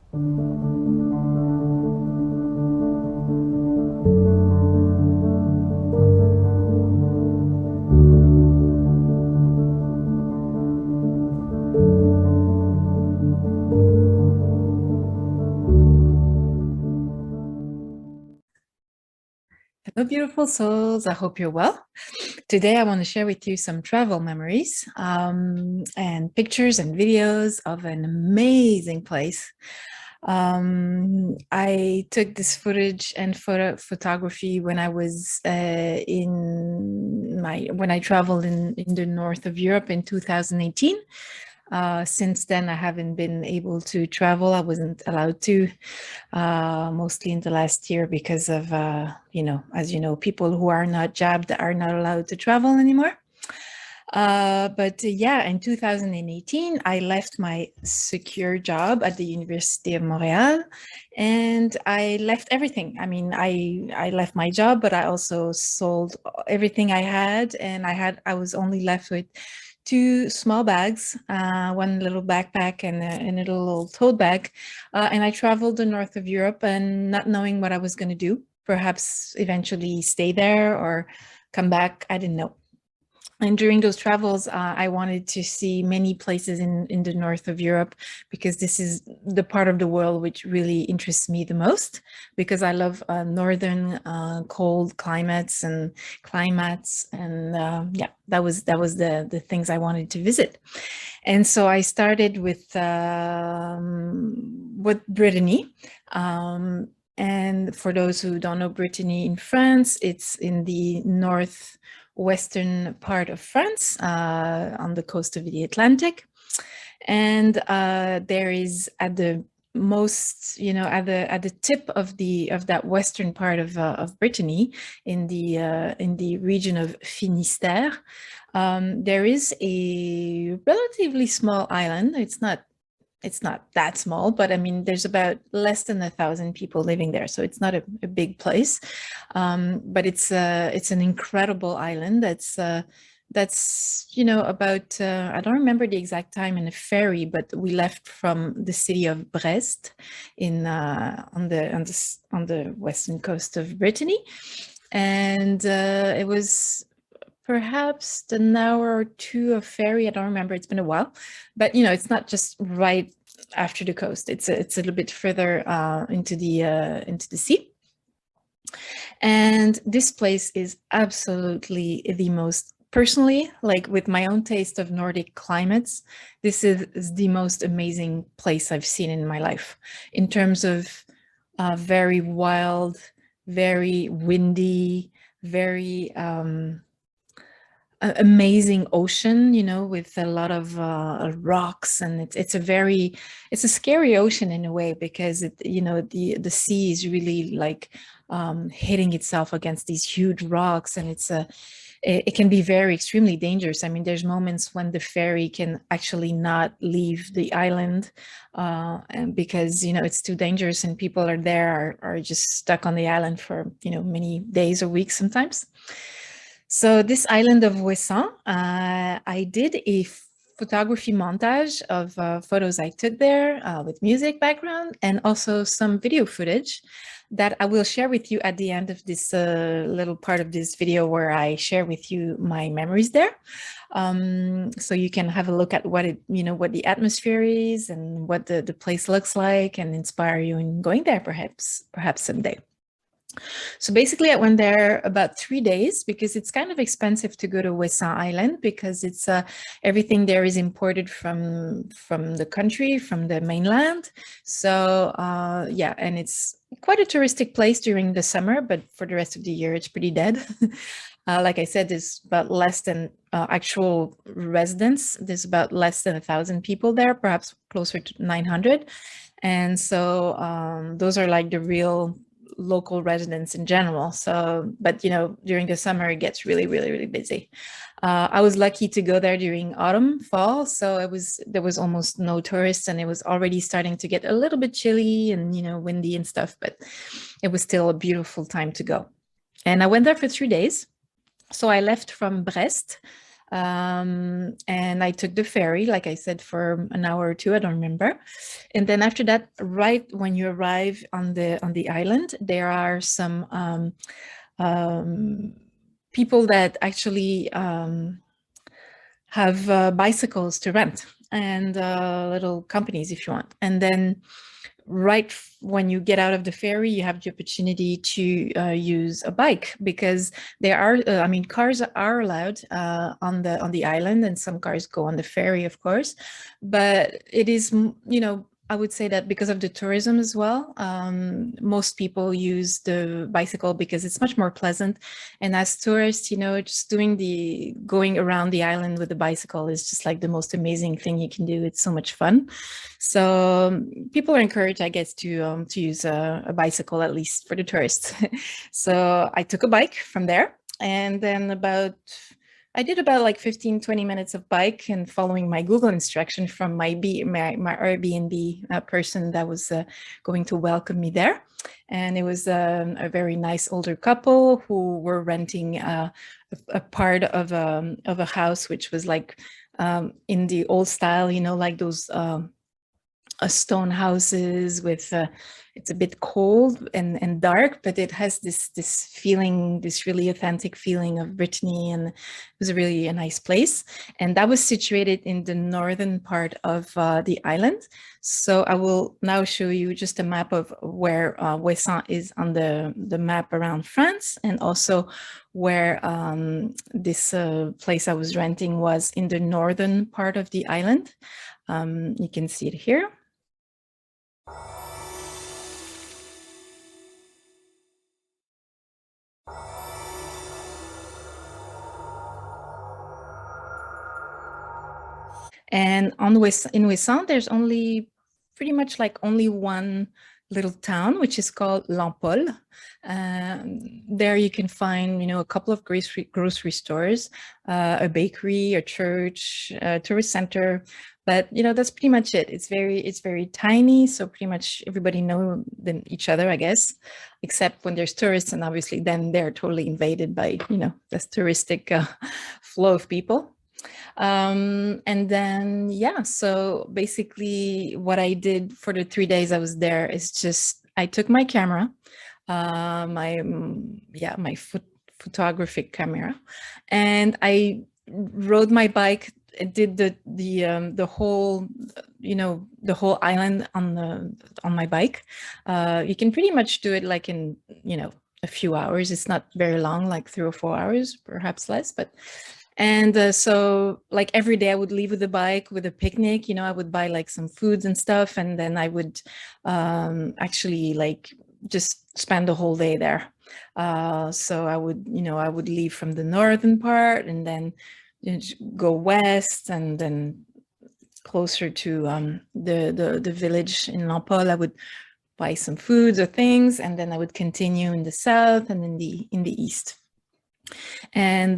Hello, beautiful souls. I hope you're well. Today, I want to share with you some travel memories and pictures and videos of an amazing place. I took this footage and photography when I was when I traveled in the north of Europe in 2018. Since then, I haven't been able to travel. I wasn't allowed to, mostly in the last year because of, as you know, people who are not jabbed are not allowed to travel anymore. But yeah, in 2018, I left my secure job at the University of Montreal and I left everything. I mean, I left my job, but I also sold everything I had, and I was only left with two small bags, one little backpack and a little tote bag. And I traveled the north of Europe and not knowing what I was going to do, perhaps eventually stay there or come back. I didn't know. And during those travels, I wanted to see many places in the north of Europe, because this is the part of the world which really interests me the most, because I love northern cold climates, and yeah, that was the things I wanted to visit. And so I started with Brittany. And for those who don't know Brittany in France, it's in the northwestern part of France, on the coast of the Atlantic. And there is at the most, at the tip of that western part of Brittany, in the region of Finistère, there is a relatively small island. It's not that small, but I mean, there's about less than 1,000 people living there, so it's not a big place. But it's an incredible island that's about I don't remember the exact time in a ferry, but we left from the city of Brest on the western coast of Brittany, and it was perhaps an hour or two of ferry. I don't remember. It's been a while, but it's not just right after the coast. It's a little bit further into the sea. And this place is absolutely the most, personally, like with my own taste of Nordic climates, this is the most amazing place I've seen in my life, in terms of very wild, very windy, very amazing ocean, with a lot of rocks, and it's a scary ocean in a way, because the sea is really like hitting itself against these huge rocks, and it can be very extremely dangerous. I mean, there's moments when the ferry can actually not leave the island, and because it's too dangerous, and people are just stuck on the island for many days or weeks sometimes. So this island of Ouessant, I did a photography montage of photos I took there with music background, and also some video footage that I will share with you at the end of this little part of this video, where I share with you my memories there. So you can have a look at what the atmosphere is and what the place looks like, and inspire you in going there perhaps someday. So basically, I went there about 3 days, because it's kind of expensive to go to Ouessant Island, because it's everything there is imported from the country, from the mainland. So yeah, and it's quite a touristic place during the summer, but for the rest of the year, it's pretty dead. Like I said, there's about less than actual residents. There's about less than 1,000 people there, perhaps closer to 900. And so those are like the real local residents in general. So, but during the summer, it gets really, really, really busy. I was lucky to go there during autumn, fall, so there was almost no tourists, and it was already starting to get a little bit chilly and windy and stuff, but it was still a beautiful time to go. And I went there for 3 days. So I left from Brest And I took the ferry, like I said, for an hour or two, I don't remember. And then after that, right when you arrive on the island, there are some people that actually have bicycles to rent, and little companies if you want. And then right when you get out of the ferry, you have the opportunity to use a bike, because there are, I mean, cars are allowed on the island, and some cars go on the ferry, of course. But it is, you know, I would say that because of the tourism as well, most people use the bicycle because it's much more pleasant. And as tourists, you know, just going around the island with the bicycle is just like the most amazing thing you can do. It's so much fun. So people are encouraged, I guess, to use a bicycle, at least for the tourists. So I took a bike from there, and then I did about like 15, 20 minutes of bike, and following my Google instruction from my Airbnb person that was going to welcome me there. And it was a very nice older couple who were renting a part of a house, which was like in the old style, you know, like those stone houses with it's a bit cold and dark, but it has this feeling, this really authentic feeling of Brittany, and it was really a nice place. And that was situated in the northern part of the island. So I will now show you just a map of where Ouessant is on the map around France, and also where this place I was renting was in the northern part of the island. You can see it here. And in Ouessant, there's only pretty much like only one little town, which is called Lampol. There you can find, you know, a couple of grocery stores, a bakery, a church, a tourist center. But, you know, that's pretty much it. It's very tiny. So pretty much everybody knows each other, I guess, except when there's tourists. And obviously then they're totally invaded by, you know, this touristic flow of people. And then, yeah, so basically what I did for the 3 days I was there is just, I took my camera, my photographic camera, and I rode my bike, did the whole, you know, the whole island on my bike. You can pretty much do it like in, you know, a few hours. It's not very long, like 3 or 4 hours, perhaps less, but and so like every day I would leave with the bike with a picnic, you know, I would buy like some foods and stuff, and then I would actually like just spend the whole day there. So I would, you know, I would leave from the northern part, and then, you know, go west, and then closer to the village in Lampol, I would buy some foods or things, and then I would continue in the south and in the east, and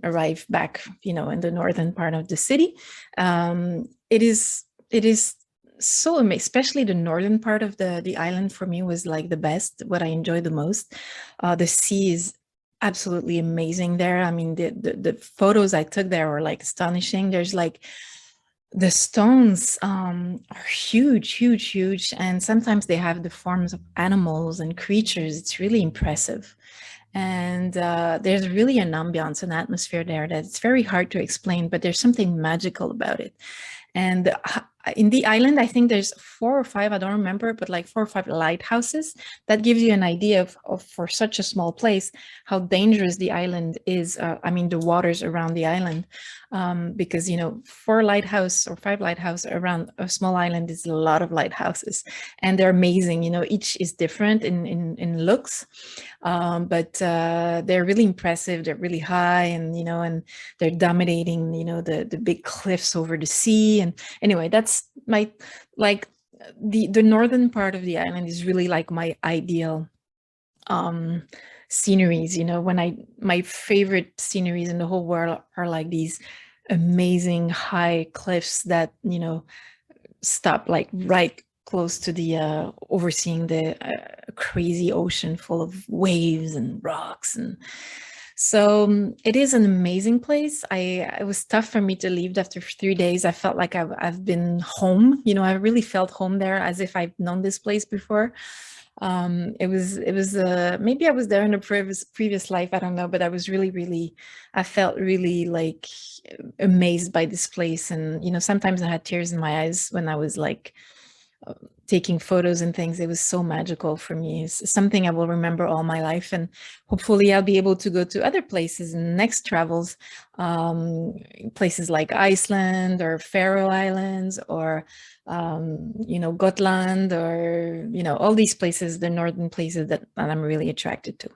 arrive back, you know, in the northern part of the city. It is so amazing, especially the northern part of the island for me was like the best, what I enjoyed the most. The sea is absolutely amazing there. I mean, the photos I took there were like astonishing. There's like the stones are huge, huge, huge, and sometimes they have the forms of animals and creatures. It's really impressive. And there's really an ambiance, an atmosphere there that it's very hard to explain, but there's something magical about it. And in the island, I think there's 4 or 5, I don't remember, but like 4 or 5 lighthouses. That gives you an idea of for such a small place, how dangerous the island is. I mean, the waters around the island, because, you know, 4 lighthouse or 5 lighthouse around a small island is a lot of lighthouses, and they're amazing. You know, each is different in looks, but they're really impressive. They're really high, and, you know, and they're dominating, you know, the big cliffs over the sea. And anyway, that's my, like, the northern part of the island is really like my ideal sceneries. You know, my favorite sceneries in the whole world are like these amazing high cliffs that, you know, stop like right close to the overseeing the crazy ocean full of waves and rocks. And So it is an amazing place. It was tough for me to leave after 3 days. I felt like I've been home. I really felt home there, as if I've known this place before. It was maybe I was there in a previous life. I don't know, but I was really, I felt really like amazed by this place. And sometimes I had tears in my eyes when I was like taking photos and things. It was so magical for me. It's something I will remember all my life, and hopefully I'll be able to go to other places in next travels, places like Iceland or Faroe Islands, or Gotland, or all these places, the northern places that I'm really attracted to.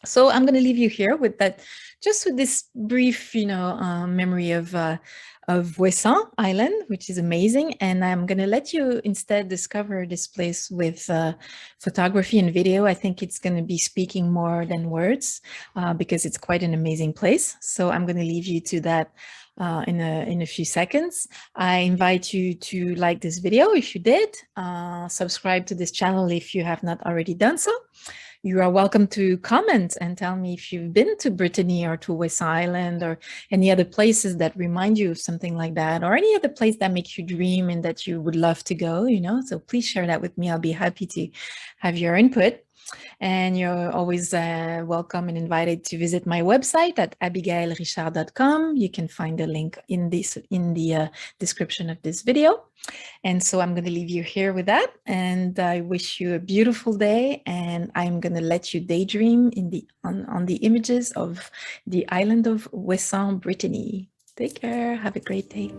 So I'm going to leave you here with that, just with this brief, memory of Ouessant Island, which is amazing. And I'm going to let you instead discover this place with photography and video. I think it's going to be speaking more than words, because it's quite an amazing place. So I'm going to leave you to that in a few seconds. I invite you to like this video if you did, subscribe to this channel if you have not already done so. You are welcome to comment and tell me if you've been to Brittany or to Ouessant Island, or any other places that remind you of something like that, or any other place that makes you dream and that you would love to go, So please share that with me. I'll be happy to have your input. And you're always welcome and invited to visit my website at abigaëllerichard.com. You can find the link in the description of this video. And so I'm going to leave you here with that. And I wish you a beautiful day. And I'm going to let you daydream on the images of the island of Ouessant, Brittany. Take care. Have a great day.